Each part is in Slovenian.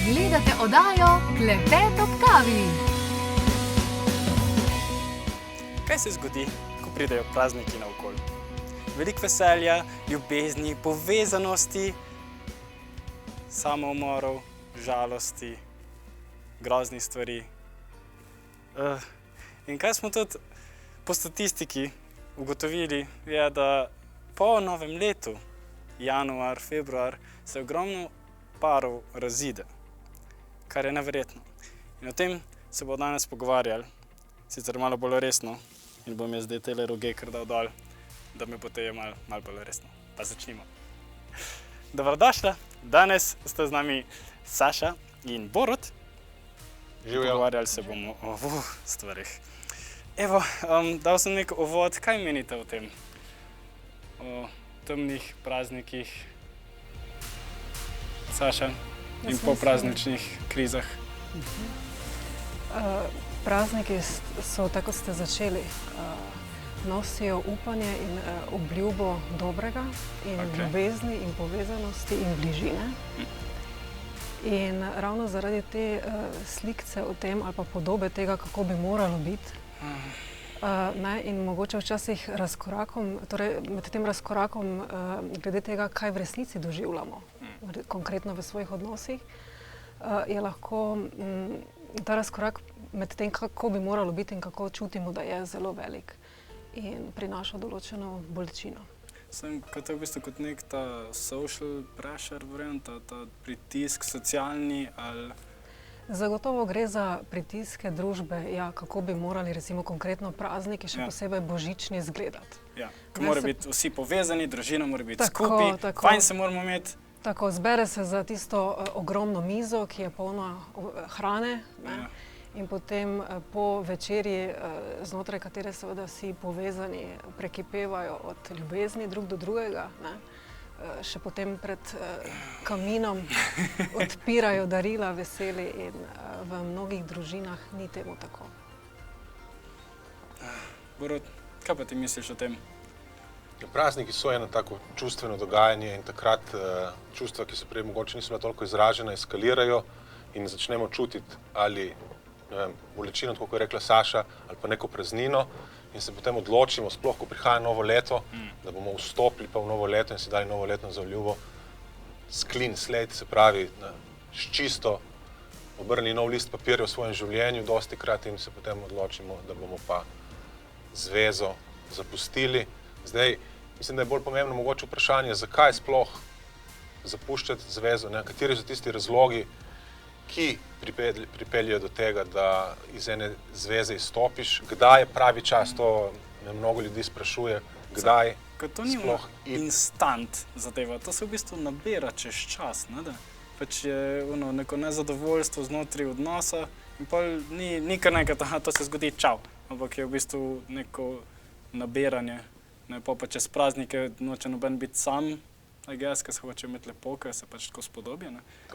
Gledate oddajo Klepet ob kavi. Kaj se zgodi, ko pridejo prazniki naokoli? Veliko veselja, ljubezni, povezanosti, samoumorov, žalosti, groznih stvari. In kaj smo tudi po statistiki ugotovili, je, da po novem letu, januar, februar, se ogromno parov razide, kar je neverjetno. In o tem se bomo danes pogovarjali, sicer malo bolj resno, in bom jaz zdaj tele roge kar dal dol, da me bo teje malo bolj resno. Pa začnimo. Dobrodošla, danes sta z nami Saša in Borut. Živjo. Pogovarjali se bomo o stvarih. Evo, dal sem nek uvod, kaj menite o tem? O temnih praznikih, Saša, in po prazničnih krizah. Prazniki so, tako ste začeli, nosijo upanje in obljubo dobrega in ljubezni in povezanosti in bližine. In ravno zaradi te slikce o tem ali pa podobe tega, kako bi moralo biti, in mogoče včasih razkorakom, torej med tem razkorakom glede tega, kaj v resnici doživljamo, konkretno v svojih odnosih, je lahko ta razkorak med tem, kako bi moralo biti in kako čutimo, da je zelo velik in prinaša določeno bolečino. Kot je v bistvu kot nek ta social pressure variant, ta pritisk socialni ali... Zagotovo gre za pritiske družbe, ja, kako bi morali recimo konkretno prazniki, še posebej božični, izgledati. Ja, ko mora biti vsi povezani, družina mora biti skupaj, fajn se moramo imeti. Tako, zbere se za tisto ogromno mizo, ki je polna hrane, in potem po večerji, znotraj katere seveda vsi povezani prekipevajo od ljubezni drug do drugega, še potem pred kaminom odpirajo darila, veseli in v mnogih družinah ni temu tako. Borut, kaj pa ti misliš o tem? Prazniki so eno tako čustveno dogajanje in takrat čustva, ki se prej mogoče niso bila toliko izražena, eskalirajo in začnemo čutiti ali bolečino, tako kot je rekla Saša, ali pa neko praznino in se potem odločimo, sploh ko prihaja novo leto, da bomo vstopili pa v novo leto in si dali novoletno zaobljubo s clean slate, se pravi s čisto obrnili nov list papirja v svojem življenju dostikrat in se potem odločimo, da bomo pa zvezo zapustili. Zdaj, mislim, da je bolj pomembno mogoče vprašanje, zakaj sploh zapuščati zvezo, kateri so tisti razlogi, ki pripeljejo do tega, da iz ene zveze izstopiš, kdaj je pravi čas, to me mnogo ljudi sprašuje, kdaj to ni sploh instant zadeva, to se v bistvu nabira čez čas, ne? Pač je neko nezadovoljstvo znotraj odnosa in pol ni kar nekaj, to se zgodi, čau, ampak je v bistvu neko nabiranje. Pa čez praznike noče noben biti sam, ker se hoče imeti lepo, ker se pač tako spodobi.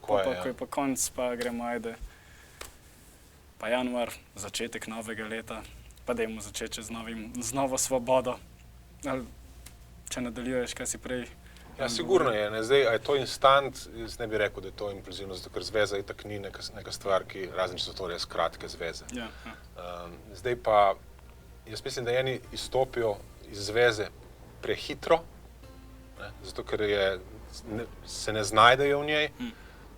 Ko je pa konc, pa gremo, ajde, pa januar, začetek novega leta, pa dajmo začeti z novo svobodo. Ali če nadaljuješ, kaj si prej? Ja, sigurno je. Zdaj, a je to instant, jaz ne bi rekel, da je to impulzivno, zato ker zveza itak ni neka stvar, ki razen če so to res kratke zveze. Zdaj pa, jaz mislim, da eni izstopijo iz zveze prehitro, zato ker se ne znajdejo v njej.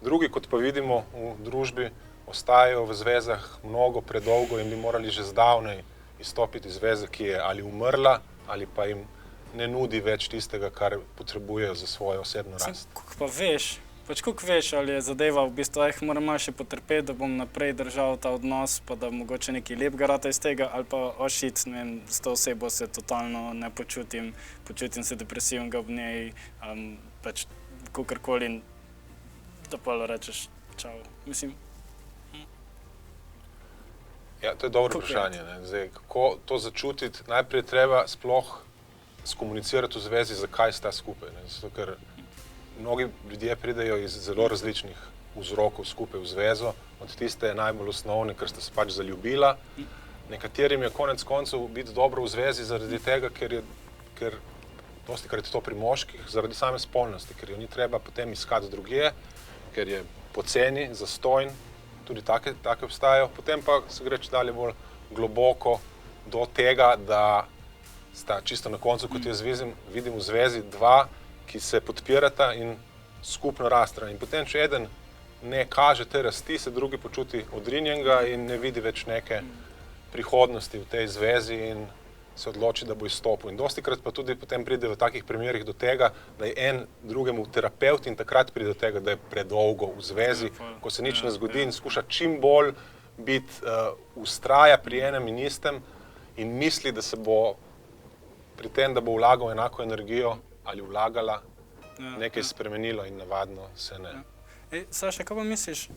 Drugi, kot pa vidimo v družbi, ostajajo v zvezah mnogo predolgo in bi morali že zdavnaj izstopiti iz zveze, ki je ali umrla, ali pa jim ne nudi več tistega, kar potrebujejo za svojo osebno rast. Koliko veš, ali je zadeva v bistvu, moram malo še potrpeti, da bom naprej držal ta odnos, pa da mogoče nekaj lepega rata iz tega, ali pa s to osebo se totalno ne počutim se depresivnega ob njej, pač kakorkoli, da pa rečeš čau, mislim. Ja, to je dobro vprašanje. Zdaj, kako to začutiti? Najprej treba sploh skomunicirati v zvezi, zakaj sta skupaj. Zato, ker mnogi ljudje pridejo iz zelo različnih vzrokov skupaj v zvezo, od tiste najbolj osnovne, ker sta se pač zaljubila. Nekaterim je konec koncev biti dobro v zvezi zaradi tega, ker dostikrat je to pri moških, zaradi same spolnosti, ker jo ni treba potem iskati drugje, ker je poceni, zastojn, tudi take obstajajo. Potem pa se gre dalje bolj globoko do tega, da sta čisto na koncu, kot jaz vidim v zvezi, dva, ki se podpirata in skupno rastra. In potem, če eden ne kaže te rasti, se drugi počuti odrinjenega in ne vidi več neke prihodnosti v tej zvezi in se odloči, da bo izstopil. In dostikrat pa tudi potem pride v takih primerih do tega, da je en drugemu terapevt in takrat pride do tega, da je predolgo v zvezi, ko se nič ne zgodi in skuša čim bolj ustraja pri enem in istem in misli, da se bo pri tem, da bo vlagal enako energijo ali vlagala, nekaj spremenilo in navadno se ne. Saša, kaj pa misliš,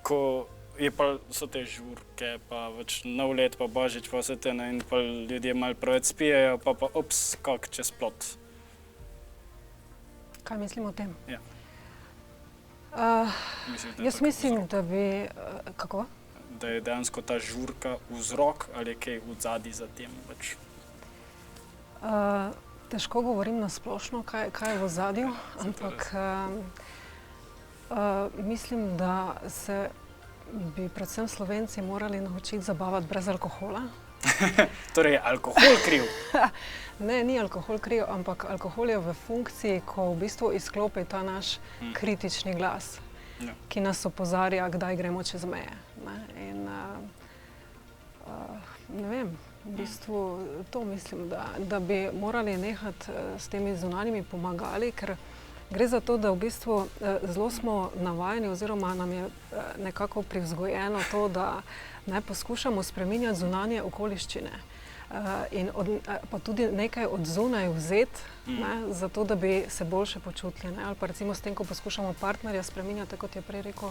ko so te žurke, pa nov let, pa božič, pa vse te, in pa ljudje malo preveč spijejo, pa ups, skok čez plot. Kaj mislim o tem? Ja. Jaz mislim, da bi... Kako? Da je dejansko ta žurka vzrok ali je kaj odzadaj za tem več? Težko govorim na splošno, kaj je v ozadju, ampak mislim, da se bi predvsem Slovenci morali naučiti zabavati brez alkohola. Torej je alkohol kriv? Ne, ni alkohol kriv, ampak alkohol je v funkciji, ko v bistvu izklopi ta naš kritični glas, ki nas opozarja, kdaj gremo čez meje. In ne vem, v bistvu to mislim, da bi morali nehati s temi zunanjimi pomagali, ker gre za to, da v bistvu zelo smo navajeni oziroma nam je nekako privzgojeno to, da ne poskušamo spreminjati zunanje okoliščine in pa tudi nekaj od zunaj vzeti, zato da bi se boljše počutili. Ali pa recimo s tem, ko poskušamo partnerja spreminjati, kot je prej rekel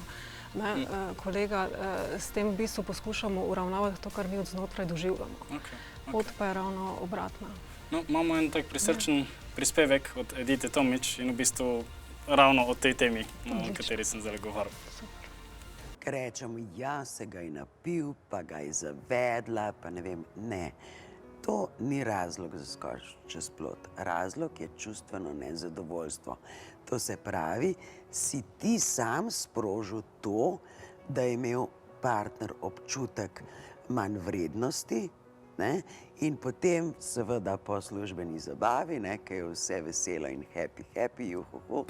kolega, s tem v bistvu poskušamo uravnavati to, kar mi od znotraj doživljamo. Pot pa je ravno obratna. No, imamo en tak prisrčen prispevek od Edite Tomič in v bistvu ravno o tej temi, o kateri sem zdaj govoril. Ker rečemo, ja, se ga je napil, pa ga je zavedla, pa ne vem, ne. To ni razlog za skok čez plot. Razlog je čustveno nezadovoljstvo. To se pravi, si ti sam sprožil to, da je imel partner občutek manj vrednosti, in potem seveda po službeni zabavi, ker je vse veselo in happy, juhuhu,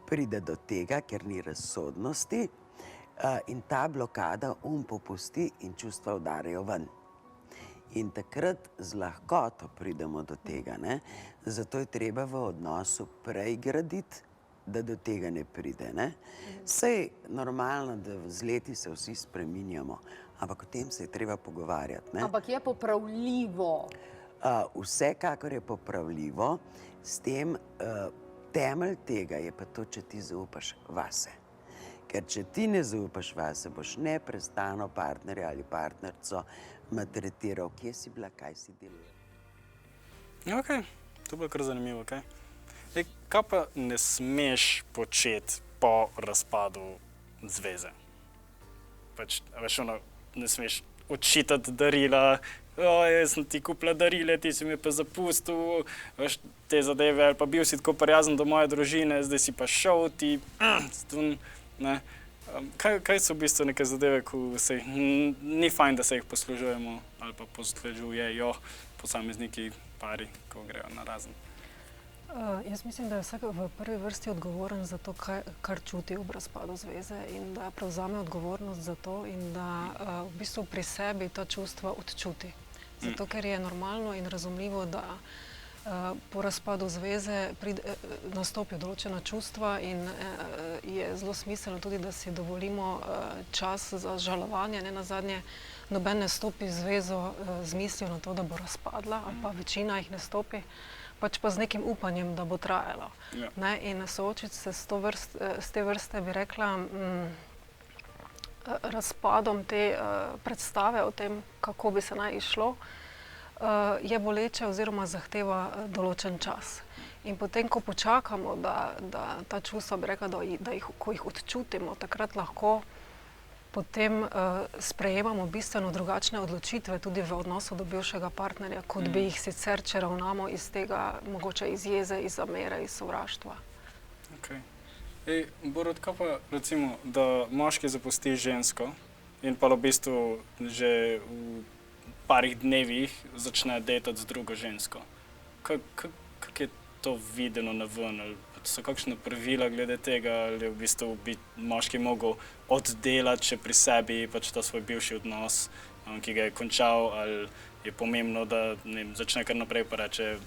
pride do tega, ker ni razsodnosti in ta blokada popusti in čustva udarijo ven. In takrat z lahkoto pridemo do tega, zato je treba v odnosu prej graditi, da do tega ne pride. Sej normalno, da z leti se vsi spreminjamo, ampak o tem se je treba pogovarjati. Ampak je popravljivo. Vsekakor je popravljivo, s tem temelj tega je pa to, če ti zaupaš vase. Ker če ti ne zaupaš vase, boš neprestano partnerja ali partnerco maltretiral, kje si bila, kaj si delala. Ok, to bo kar zanimivo, kaj? Kaj pa ne smeš početi po razpadu zveze? Veš, ne smeš odčitati darila, jaz sem ti kupila darile, ti si mi pa zapustil, veš, te zadeve, ali pa bil si tako prijazen do moje družine, zdaj si pa šel, ti, ne. Kaj so v bistvu neke zadeve, ko se jih ni fajn, da se jih poslužujemo ali pa poslužujejo posamezniki pari, ko grejo na razen? Jaz mislim, da je vsak v prvi vrsti odgovoren za to, kar čuti ob razpadu zveze in da prevzame odgovornost za to in da v bistvu pri sebi ta čustva odčuti. Zato, ker je normalno in razumljivo, da po razpadu zveze nastopijo določena čustva in je zelo smiselno tudi, da si dovolimo čas za žalovanje. Nenazadnje noben ne stopi zvezo z mislijo na to, da bo razpadla, ali pa večina jih ne stopi, pač pa z nekim upanjem, da bo trajalo. In soočiti se s te vrste, bi rekla, razpadom te predstave o tem, kako bi se naj izšlo, je boleče oziroma zahteva določen čas. In potem, ko počakamo, da ta čustva, bi rekla, ko jih odčutimo, takrat lahko potem sprejemamo bistveno drugačne odločitve tudi v odnosu do bivšega partnerja, kot bi jih sicer, če ravnamo iz tega, mogoče iz jeze, iz zamere, iz sovraštva. Okay. Borut, kaj pa recimo, da moški zapusti žensko in pa v bistvu že v parih dnevih začne datati z drugo žensko. Kako je to videno na ven? Ali so kakšna pravila glede tega, ali je v bistvu bi moški mogel oddelati še pri sebi pač ta svoj bivši odnos, ki ga je končal, ali je pomembno, da ne vem, začne kar naprej pa reče,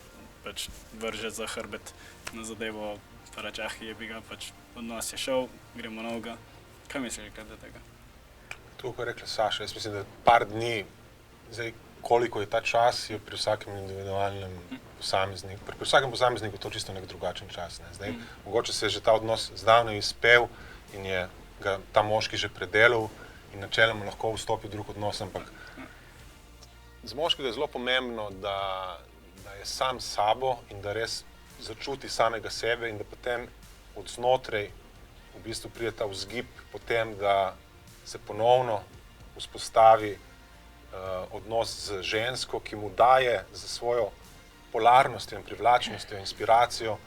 pač vrže za hrbet na zadevo, pa reče, jebi ga, pač odnos je šel, gremo novega. Kaj misliš glede tega? To, ko je rekla Saša, jaz mislim, da par dni, zdaj koliko je ta čas, je pri vsakem individualnem posamezniku. Pri vsakem posamezniku je to čisto nek drugačen čas. Ne? Zdaj, mogoče se je že ta odnos zdavnaj izpel in je ga ta moški že predelal in načeloma lahko vstopi v drug odnos, ampak za moškega je zelo pomembno, da je sam s sabo in da res začuti samega sebe in da potem od znotraj v bistvu pride ta vzgib potem, da se ponovno vzpostavi odnos z žensko, ki mu daje za svojo polarnostjo in privlačnostjo, inspiracijo,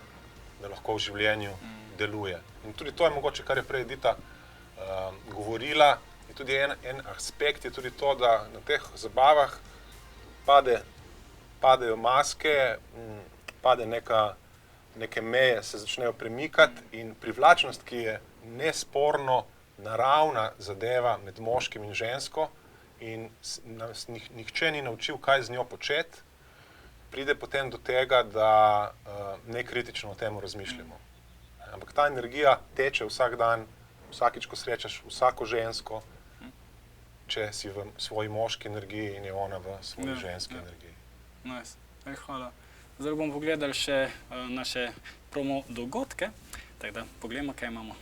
da lahko v življenju deluje. In tudi to je mogoče, kar je prej Edita govorila, in tudi en aspekt je tudi to, da na teh zabavah padejo maske, pade neke meje, se začnejo premikati in privlačnost, ki je nesporno naravna zadeva med moškim in žensko in nas nihče ni naučil, kaj z njo početi, pride potem do tega, da nekritično o tem razmišljamo. Ampak ta energija teče vsak dan, vsakič, ko srečaš vsako žensko, če si v svoji moški energiji in je ona v svoji ženski energiji. Nice. Hvala. Zdaj bomo pogledali še naše promo dogodke, tako da pogledamo, kaj imamo.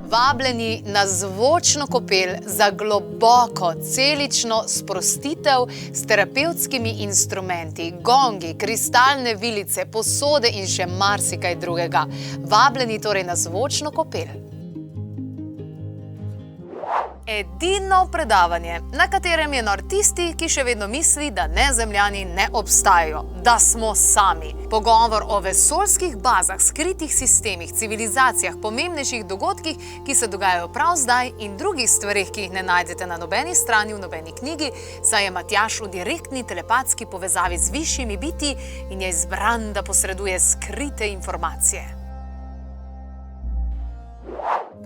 Vabljeni na zvočno kopel za globoko celično sprostitev s terapevtskimi instrumenti, gongi, kristalne vilice, posode in še marsikaj drugega. Vabljeni torej na zvočno kopel. Edino predavanje, na katerem je nor tisti, ki še vedno misli, da nezemljani ne obstajajo, da smo sami. Pogovor o vesoljskih bazah, skritih sistemih, civilizacijah, pomembnejših dogodkih, ki se dogajajo prav zdaj in drugih stvarih, ki jih ne najdete na nobeni strani v nobeni knjigi, saj je Matjaž v direktni telepatski povezavi z višjimi biti in je izbran, da posreduje skrite informacije.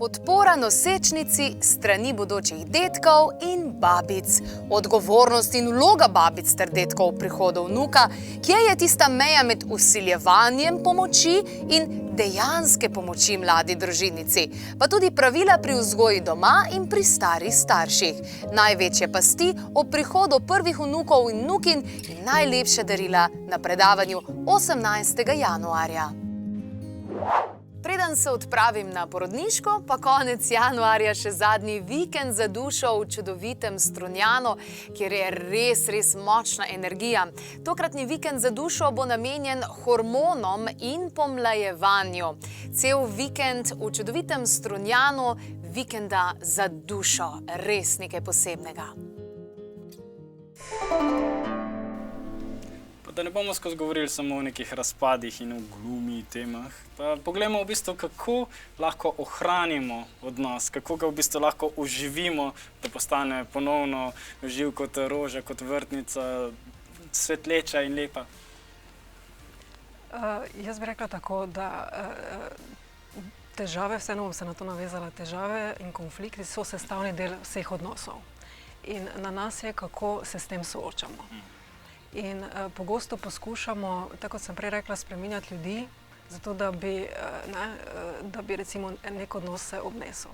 Podpora nosečnici strani bodočih dedkov in babic. Odgovornost in vloga babic ter dedkov v prihodu vnuka, kje je tista meja med vsiljevanjem pomoči in dejanske pomoči mladi družinici, pa tudi pravila pri vzgoji doma in pri starih starših. Največje pasti ob prihodu prvih vnukov in vnukin in najlepše darila na predavanju 18. januarja. Preden se odpravim na porodniško, pa konec januarja še zadnji vikend za dušo v čudovitem Strunjanu, kjer je res močna energija. Tokratni vikend za dušo bo namenjen hormonom in pomlajevanju. Cel vikend v čudovitem Strunjanu, vikenda za dušo, res nekaj posebnega. Da ne bomo skozi govorili samo o nekih razpadih in o glumi temah, pa poglejmo v bistvu, kako lahko ohranimo odnos, kako ga v bistvu lahko oživimo, da postane ponovno živ kot roža, kot vrtnica, svetleča in lepa. Jaz bi rekla tako, da težave, vseeno bom se na to navezala, težave in konflikti so sestavni del vseh odnosov. In na nas je, kako se s tem soočamo. In pogosto poskušamo, tako kot sem prej rekla, spreminjati ljudi, zato da bi recimo nek odnos se obnesel.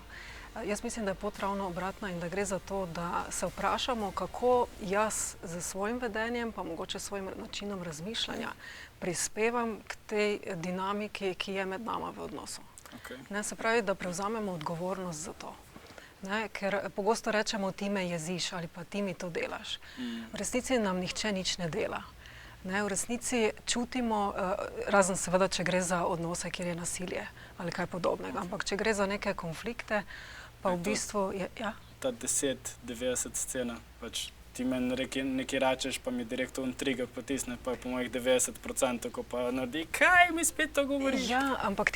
Jaz mislim, da je pot ravno obratna in da gre za to, da se vprašamo, kako jaz z svojim vedenjem, pa mogoče svojim načinom razmišljanja, prispevam k tej dinamiki, ki je med nama v odnosu. Se pravi, da prevzamemo odgovornost za to. Ker pogosto rečemo, ti me jeziš ali pa ti mi to delaš. V resnici nam nihče nič ne dela. V resnici čutimo, razen seveda, če gre za odnose, kjer je nasilje ali kaj podobnega, ampak če gre za neke konflikte, pa v bistvu je... Ta 10-90 scena, pač ti meni nekaj rečeš, pa mi direkt on trigger potisne, pa je po mojih 90%, ko pa naredi, kaj mi spet to govoriš? Ja, ampak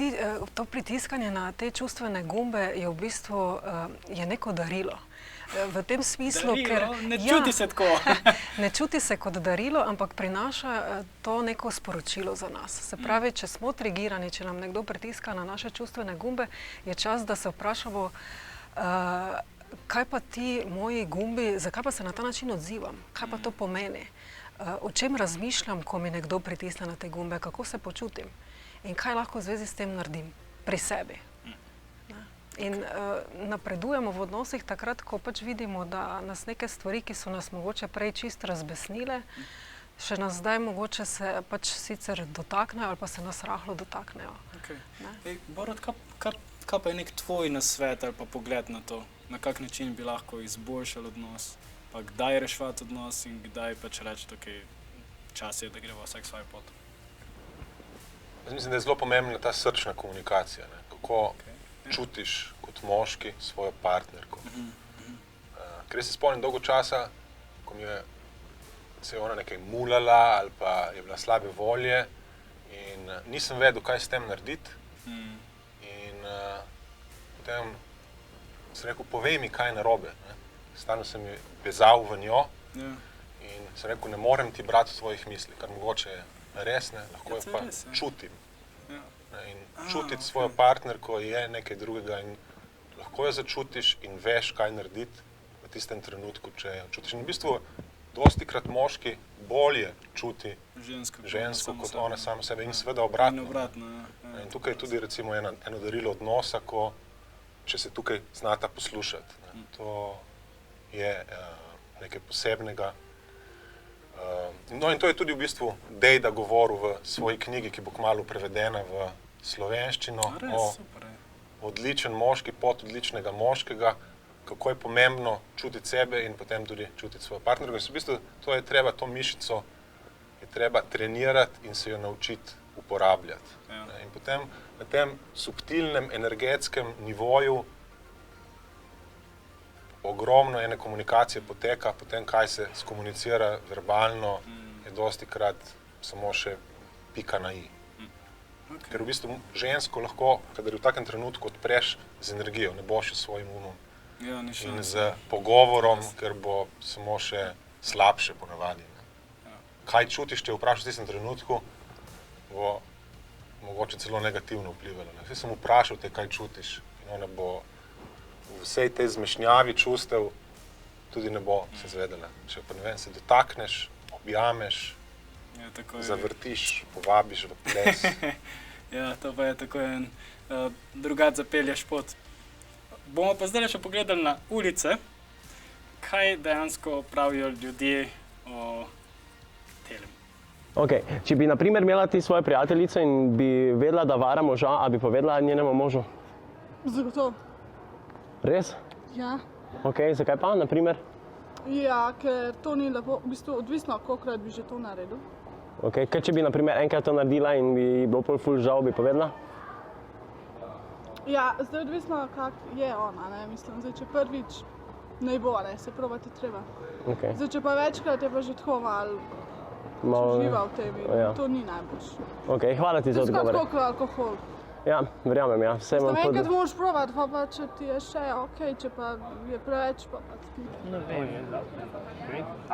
to pritiskanje na te čustvene gumbe je v bistvu je neko darilo. V tem smislu, ker... Ne čuti se tako. Ne čuti se kot darilo, ampak prinaša to neko sporočilo za nas. Se pravi, če smo trigirani, če nam nekdo pritiska na naše čustvene gumbe, je čas, da se vprašamo, kaj pa ti moji gumbi, zakaj pa se na ta način odzivam? Kaj pa to pomeni? O čem razmišljam, ko mi nekdo pritisne na te gumbe? Kako se počutim? In kaj lahko v zvezi s tem naredim? Pri sebi. In napredujemo v odnosih takrat, ko pač vidimo, da nas neke stvari, ki so nas mogoče prej čist razbesnile, še nas zdaj mogoče se pač sicer dotaknejo ali pa se nas rahlo dotaknejo. Borut, kaj pa je nek tvoj nasvet ali pa pogled na to? Na kak način bi lahko izboljšali odnos? Pa kdaj reševati odnos in kdaj pač reči, da čas je, da greva vsak svoj pot? Jaz mislim, da je zelo pomembna ta srčna komunikacija. Kako čutiš kot moški svojo partnerko. Ker jaz se spomnim dolgo časa, ko se je ona nekaj mulala ali pa je bila slabe volje in nisem vedel, kaj s tem narediti. In potem sem rekel, povej mi, kaj je narobe. Stalno sem jo bezal v njo in sem rekel, ne morem ti brati tvojih misli, kar mogoče je res, lahko jo pa čutim. In čutiti svojo partnerko je nekaj drugega in lahko jo začutiš in veš, kaj narediti v tistem trenutku, če jo čutiš. In v bistvu dostikrat moški bolje čuti žensko kot ona sama sebe in seveda obratno. In tukaj je tudi recimo eno darilo odnosa, če se tukaj znata poslušati. To je nekaj posebnega. No in to je tudi v bistvu Dejda govoril v svoji knjigi, ki bo kmalu prevedena v slovenščino, o odličen moški pot odličnega moškega, kako je pomembno čutiti sebe in potem tudi čutiti svojo partnerko. In v bistvu to mišico je treba trenirati in se jo naučiti uporabljati. In potem na tem subtilnem energetskem nivoju ogromno ene komunikacije poteka, potem kaj se skomunicira verbalno, je dostikrat samo še pika na i. Ker v bistvu žensko lahko, kadar v takem trenutku odpreš z energijo, ne boš s svojim umom in z pogovorom, ker bo samo še slabše ponavadi. Kaj čutiš, če vprašaš v tistem trenutku, bo mogoče celo negativno vplivalo. Vsi sem vprašal te, kaj čutiš in ona bo v vsej tej zmešnjavi čustev tudi ne bo se zvedela. Če pa ne vem, se dotakneš, objameš, zavrtiš, povabiš v ples. Ja, to pa je tako en drugač zapelješ pot. Bomo pa zdaj še pogledali na ulice, kaj dejansko pravijo ljudje o telem. Ok, če bi na primer imela ti svoje prijateljice in bi vedela, da vara moža, a bi povedala njenemu možu? Zagotovo. Res? Ja. Ok, zakaj pa, na primer? Ja, ker to ni lepo, v bistvu odvisno, kolikokrat bi že to naredil. Ok, kaj če bi na primer enkrat to naredila in bi bilo pol ful žal, bi povedala? Ja, zdaj odvisno, kak je ona, ne, mislim, zdaj če prvič ne bo, ne, se probati treba. Ok. Zdaj če pa večkrat je pa že tako malo živa v tebi, to ni najboljše. Ok, hvala ti za odgovore. To je kot alkohol. Ja, verjamem, ja. Enkrat moraš probati, pa če ti je še ok, če pa je preveč, pa ti... Ne vem.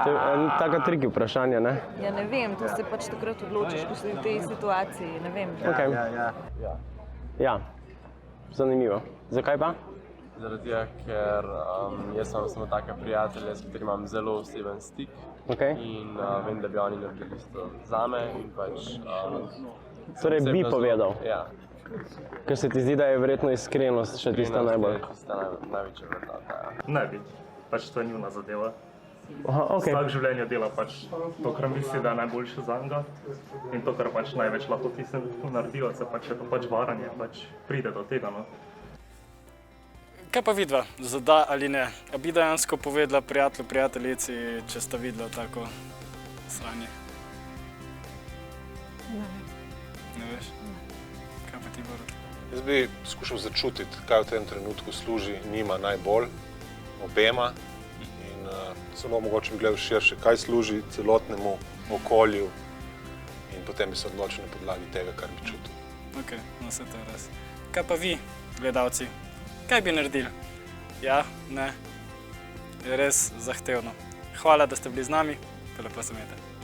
To je taka triki vprašanja, ne? Ja, ne vem, to se pač takrat odločiš, ko si v tej situaciji, ne vem. Ok. Ja, zanimivo. Zakaj pa? Zaradi tega, ker jaz sem take prijatelje, s katerimi imam zelo oseben stik. In vem, da bi oni naredili isto zame in pač... Torej bi povedal? Ja. Ker se ti zdi, da je verjetno iskrenost še tista najbolj? Tista največja vrednota, ja. Ne bi, pač to je njuna zadeva. Ok. Vsak življenje dela pač to, kar misli, da je najboljše zanj in to, kar pač največ lahko tistem naredijo, se pač je to pač varanje, pač pride do tega, no. Kaj pa vidva, za da ali ne? A bi dejansko povedala prijateljici, če sta videla tako sranje? Ne vem. Ne veš? Kaj pa ti, Borut? Jaz bi skušal začutiti, kaj v tem trenutku služi njima najbolj, obema. In samo mogoče bi gledal širše, kaj služi celotnemu okolju in potem bi se odločil na podlagi tega, kar bi čutil. Ok, no se to je res. Kaj pa vi, gledalci? Kaj bi naredili? Ja, ne, je res zahtevno. Hvala, da ste bili z nami, lepo se imejte.